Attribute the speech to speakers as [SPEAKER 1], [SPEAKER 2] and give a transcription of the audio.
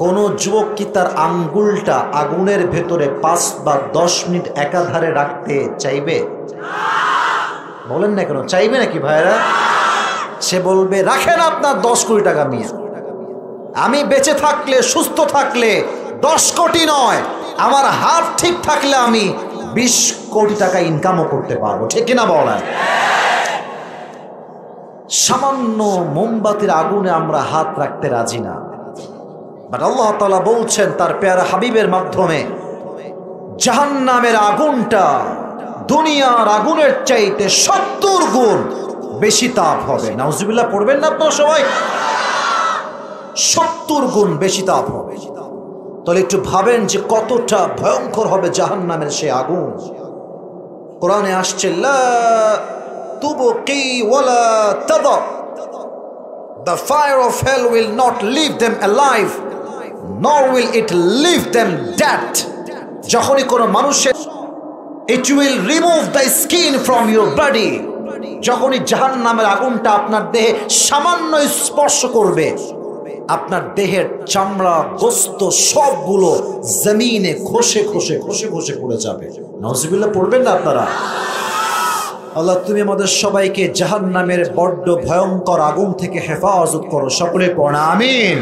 [SPEAKER 1] কোন যুবক কি তার আঙ্গুলটা আগুনের ভেতরে 5 বা 10 মিনিট একাধারে রাখতে চাইবে? বলেন না কেন, চাইবে নাকি ভাইরা? সে বলবে রাখেন আপনার 10 কোটি টাকা মিয়া, আমি বেঁচে থাকলে সুস্থ থাকলে 10 কোটি নয়, আমার হাত ঠিক থাকলে আমি 20 কোটি টাকা ইনকামও করতে পারবো, ঠিক কিনা বলেন? সামান্য মোমবাতির আগুনে আমরা হাত রাখতে রাজি না, বাট আল্লাহ তাআলা বলছেন তার প্যারা হাবিবের মাধ্যমে জাহান্নামের আগুনটা দুনিয়ার আগুনের চাইতে 70 গুণ বেশি তাপ হবে। নাউজুবিল্লাহ পড়বেন না আপনারা সবাই? 70 গুণ বেশি তাপ হবে। তাহলে একটু ভাবেন যে কতটা ভয়ঙ্কর হবে জাহান্নামের সেই আগুন। কোরআনে আসছে লা তুবকি ওয়ালা তাদা, the fire of hell will not leave them alive nor will it leave them dead. যখনই কোনো মানুষের it will remove the skin from your body, যখনই জাহান্নামের আগুনটা আপনার দেহে সামান্য স্পর্শ করবে আপনার দেহের চামড়া গোস্ত সবগুলো জমিনে খসে খসে খসে খসে পড়ে যাবে। নাউজুবিল্লাহ পড়বেন না আপনারা? আল্লাহ তুমি আমাদের সবাইকে জাহান্নামের বড্ড ভয়ঙ্কর আগুন থেকে হেফাজত করো, সকলে পড়া আমিন।